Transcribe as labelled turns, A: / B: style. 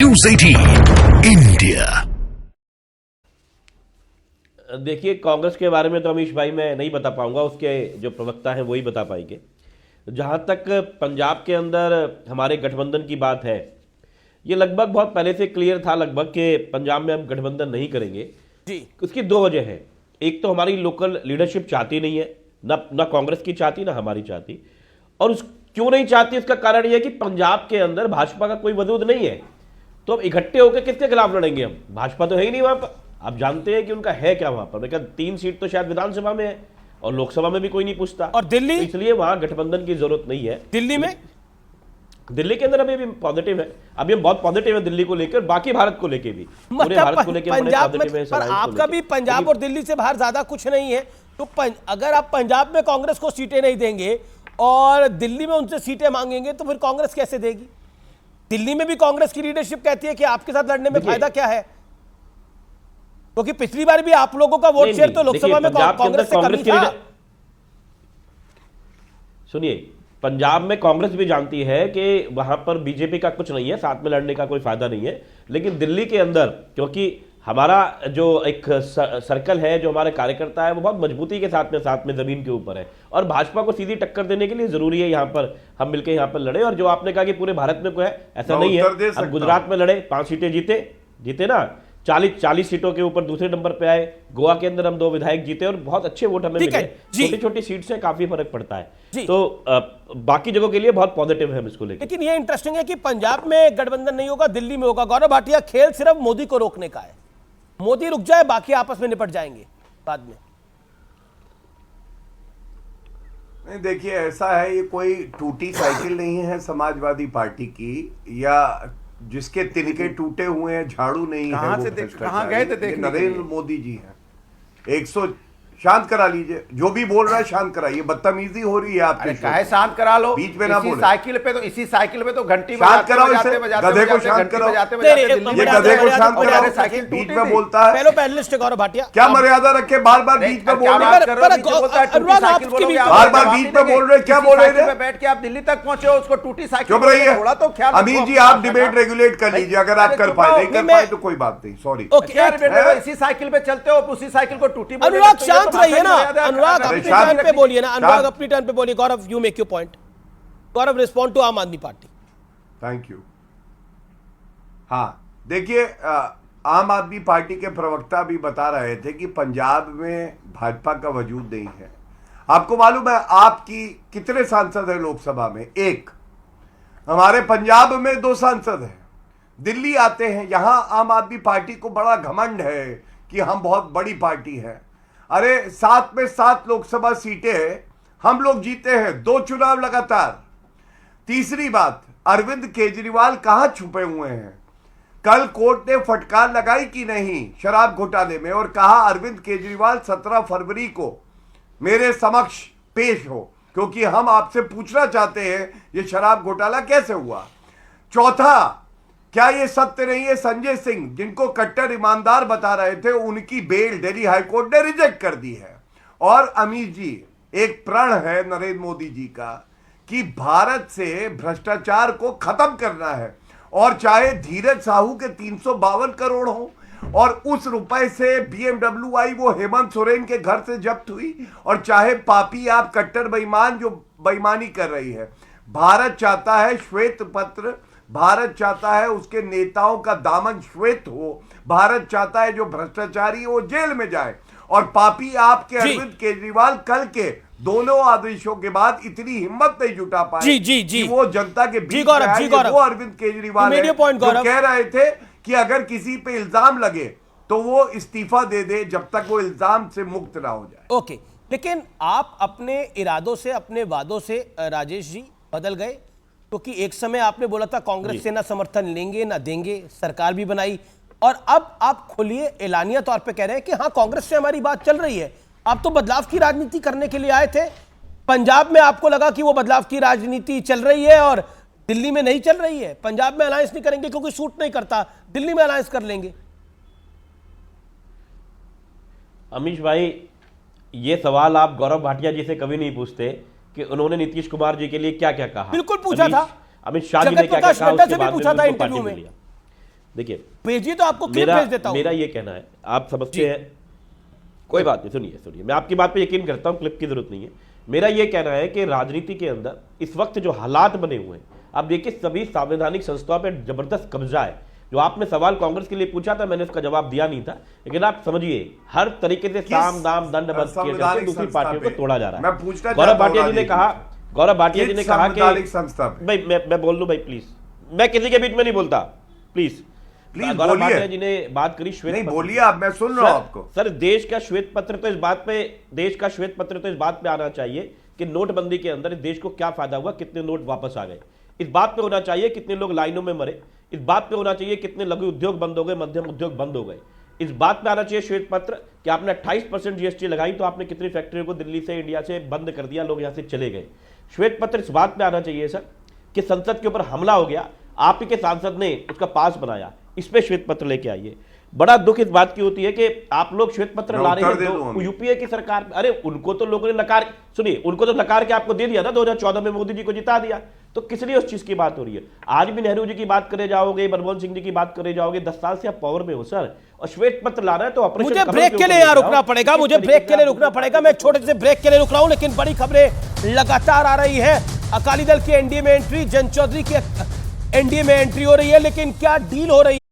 A: News 18 India.
B: देखिए, कांग्रेस के बारे में तो अमीश भाई मैं नहीं बता पाऊंगा, उसके जो प्रवक्ता हैं वही बता पाएंगे। जहां तक पंजाब के अंदर हमारे गठबंधन की बात है, ये लगभग बहुत पहले से क्लियर था लगभग कि पंजाब में हम गठबंधन नहीं करेंगे जी। उसकी दो वजह है। एक तो हमारी लोकल लीडरशिप चाहती नहीं है, ना कांग्रेस की चाहती ना हमारी चाहती। और उस क्यों नहीं चाहती, उसका कारण यह है कि पंजाब के अंदर भाजपा का कोई वजूद नहीं है। तो अब इकट्ठे होकर किसके खिलाफ लड़ेंगे हम? भाजपा तो है ही नहीं वहां पर। आप जानते हैं कि उनका है क्या वहां पर। मैं 3 सीट तो शायद विधानसभा में है और लोकसभा में भी कोई नहीं पूछता।
C: और दिल्ली,
B: तो इसलिए वहां गठबंधन की जरूरत नहीं है। दिल्ली के अंदर अभी भी पॉजिटिव है। अभी हम बहुत पॉजिटिव है दिल्ली को लेकर, बाकी भारत को लेकर भी, पूरे भारत को लेकर
C: पंजाब में। पर आपका भी पंजाब और दिल्ली से बाहर ज्यादा कुछ नहीं है। तो अगर आप पंजाब में कांग्रेस को सीटें नहीं देंगे और दिल्ली में उनसे सीटें मांगेंगे तो फिर कांग्रेस कैसे देगी? दिल्ली में भी कांग्रेस की लीडरशिप कहती है कि आपके साथ लड़ने में फायदा क्या है, क्योंकि पिछली बार भी आप लोगों का वोट शेयर तो लोकसभा में कांग्रेस से कमी था।
B: सुनिए, पंजाब में कांग्रेस भी जानती है कि वहां पर बीजेपी का कुछ नहीं है, साथ में लड़ने का कोई फायदा नहीं है। लेकिन दिल्ली के अंदर क्योंकि हमारा जो एक सर्कल है, जो हमारे कार्यकर्ता है, वो बहुत मजबूती के साथ में जमीन के ऊपर है और भाजपा को सीधी टक्कर देने के लिए जरूरी है यहाँ पर हम मिलकर यहाँ पर लड़े। और जो आपने कहा कि पूरे भारत में कोई है, ऐसा नहीं है। अब गुजरात में लड़े, 5 सीटें जीते ना, 40 सीटों के ऊपर दूसरे नंबर पे आए। गोवा के अंदर हम 2 विधायक जीते और बहुत अच्छे वोट हमें मिले। छोटी-छोटी सीट से काफी फर्क पड़ता है। तो बाकी जगहों के लिए बहुत पॉजिटिव है हम इसको लेकर।
C: लेकिन ये इंटरेस्टिंग है कि पंजाब में गठबंधन नहीं होगा, दिल्ली में होगा। गौरव भाटिया, खेल सिर्फ मोदी को रोकने का है। मोदी रुक जाए, बाकी आपस में निपट जाएंगे बाद में।
D: नहीं, देखिए ऐसा है, ये कोई टूटी साइकिल नहीं है समाजवादी पार्टी की, या जिसके तिनके टूटे हुए हैं, झाड़ू नहीं है।
E: कहां गए थे देखने?
D: नरेंद्र मोदी जी हैं। 100 शांत करा लीजिए, जो भी बोल रहा है शांत कराइए। बदतमीजी हो रही है आपके।
E: काहे शांत करा लो,
D: बीच में ना बोले।
E: इसी साइकिल पे तो घंटी
D: शांत कराओ इसे। गधे को शांत कराओ। ये गधे को शांत कराओ, साइकिल बीच में बोलता है।
C: पहले पैनलिस्ट गौरव भाटिया,
D: क्या मर्यादा रखे? बार बार बीच में बोल रहे, बार बार बीच में बोल रहे, क्या बोल रहे?
E: बैठ के आप दिल्ली तक पहुंचे हो, उसको टूटी साइकिल।
D: चुप रहिए
E: थोड़ा तो ख्याल।
D: अमीन जी, आप डिबेट रेगुलेट कर लीजिए अगर आप कर पाए। नहीं कर पाए तो कोई बात नहीं, सॉरी।
E: इसी साइकिल पे चलते हो, उसी साइकिल को टूटी।
C: अनुराग शांत रहिए ना। अनुराग अपनी टर्न पे बोलिए ना। अनुराग अपनी टर्न पे बोलिए। Gaurav, you make your point. Gaurav, respond to Aam Aadmi party.
D: Thank you. हाँ, देखिए, आम आदमी पार्टी के प्रवक्ता भी बता रहे थे कि पंजाब में भाजपा का वजूद नहीं है। आपको मालूम है आपकी कितने सांसद है लोकसभा में? 1। हमारे पंजाब में 2 सांसद हैं। दिल्ली आते हैं, यहां आम आदमी पार्टी को बड़ा घमंड है कि हम बहुत बड़ी पार्टी है। अरे 7 में 7 लोकसभा सीटें हम लोग जीते हैं, 2 चुनाव लगातार। तीसरी बात, अरविंद केजरीवाल कहां छुपे हुए हैं? कल कोर्ट ने फटकार लगाई कि नहीं शराब घोटाले में, और कहा अरविंद केजरीवाल 17 फरवरी को मेरे समक्ष पेश हो, क्योंकि हम आपसे पूछना चाहते हैं ये शराब घोटाला कैसे हुआ। चौथा, क्या ये सत्य नहीं है संजय सिंह, जिनको कट्टर ईमानदार बता रहे थे, उनकी बेल दिल्ली हाईकोर्ट ने रिजेक्ट कर दी है। और अमीर जी, एक प्रण है नरेंद्र मोदी जी का कि भारत से भ्रष्टाचार को खत्म करना है, और चाहे धीरज साहू के 352 करोड़ हो और उस रुपए से BMW आई वो हेमंत सोरेन के घर से जब्त हुई, और चाहे पापी आप कट्टर बेईमान जो बेईमानी कर रही है। भारत चाहता है श्वेत पत्र, भारत चाहता है उसके नेताओं का दामन श्वेत हो, भारत चाहता है जो भ्रष्टाचारी वो जेल में जाए। और पापी आपके अरविंद केजरीवाल कल के दोनों आदेशों के बाद इतनी हिम्मत नहीं जुटा पाए कि वो जनता के बीच में आए। वो अरविंद केजरीवाल है जो कह रहे थे कि अगर किसी पे इल्जाम लगे तो वो इस्तीफा दे दे जब तक वो इल्जाम से मुक्त ना हो जाए।
C: ओके, लेकिन आप अपने इरादों से, अपने वादों से राजेश जी बदल गए, क्योंकि एक समय आपने बोला था कांग्रेस से ना समर्थन लेंगे ना देंगे, सरकार भी बनाई, और अब आप खुलिए एलानिया तौर पे कह रहे हैं कि हाँ कांग्रेस से हमारी बात चल रही है। आप तो बदलाव की राजनीति करने के लिए आए थे। पंजाब में आपको लगा कि वो बदलाव की राजनीति चल रही है और दिल्ली में नहीं चल रही है। पंजाब में अलायंस नहीं करेंगे क्योंकि सूट नहीं करता, दिल्ली में अलायंस कर लेंगे।
B: अमीश भाई, ये सवाल आप गौरव भाटिया जी से कभी नहीं पूछते कि उन्होंने नीतीश कुमार जी के लिए क्या क्या कहा।
C: बिल्कुल पूछा था,
B: अमित शाह जी ने क्या क्या कहा, उसके बाद
C: पूछा था इंटरव्यू में।
B: देखिए
C: भेजिए तो आपको क्लिप
B: मेरा
C: भेज देता हूं।
B: मेरा ये कहना है, आप समझते हैं, कोई बात नहीं, सुनिए, मैं आपकी बात पे यकीन करता हूं, क्लिप की जरूरत नहीं है। मेरा ये कहना है कि राजनीति के अंदर इस वक्त जो हालात बने हुए हैं, आप देखिए सभी संवैधानिक संस्थाओं पर जबरदस्त कब्जा है। जो आपने सवाल कांग्रेस के लिए पूछा था, मैंने उसका जवाब दिया नहीं था, लेकिन आप समझिए हर तरीके से साम दाम दंड बंद किए जाते, दूसरी पार्टियों को तोड़ा जा रहा
D: मैं
B: है।
D: पूछना
B: गौरव
D: चाहता हूं
B: भाटिया जी ने कहा, गौरव भाटिया जी ने कहा
D: संवैधानिक
B: कि
D: संस्था पे।
B: भाई मैं बोल लूं भाई प्लीज, मैं किसी के बीच में नहीं बोलता, प्लीज
D: प्लीज
B: गौरव
D: बोलिए।
B: भाटिया जी ने बात करी श्वेत
D: नहीं
B: पत्र।
D: बोलिए आप, मैं सुन रहा हूं आपको।
B: सर देश का श्वेत पत्र तो इस बात पे आना चाहिए कि नोटबंदी के अंदर इस देश को क्या फायदा हुआ, कितने नोट वापस आ गए। इस बात पे होना चाहिए कितने लोग लाइनों में मरे, इस बात पे होना चाहिए कितने लघु उद्योग बंद हो गए, मध्यम उद्योग बंद हो गए। इस बात पे आना चाहिए श्वेत पत्र कि आपने 28% जीएसटी लगाई तो आपने कितनी फैक्ट्रियों को दिल्ली से, इंडिया से बंद कर दिया, लोग यहां से चले गए। श्वेत पत्र इस बात पे आना चाहिए सर कि संसद के ऊपर हमला हो गया, आप ही के सांसद ने उसका पास बनाया, इस पे श्वेत पत्र लेके आइए। बड़ा दुख इस बात की होती है कि आप लोग श्वेत पत्र ला रहे हैं यूपीए की सरकार, अरे उनको तो लोगों ने नकार, सुनिए उनको तो नकार के आपको दे दिया ना, 2014 में मोदी जी को जिता दिया, तो किस लिए उस चीज की बात हो रही है। आज भी नेहरू जी की बात करे जाओगे, मनमोहन सिंह जी की बात करे जाओगे, 10 साल से आप पावर में हो सर, और श्वेत पत्र ला रहा है तो ऑपरेशन
C: मुझे ब्रेक के लिए यहाँ रुकना पड़ेगा, मुझे ब्रेक के लिए रुकना पड़ेगा, मैं एक छोटे से ब्रेक के लिए रुक रहा हूं, लेकिन बड़ी खबरें लगातार आ रही है। अकाली दल की एनडीए में एंट्री, जन चौधरी की एनडीए में एंट्री हो रही है, लेकिन क्या डील हो रही है।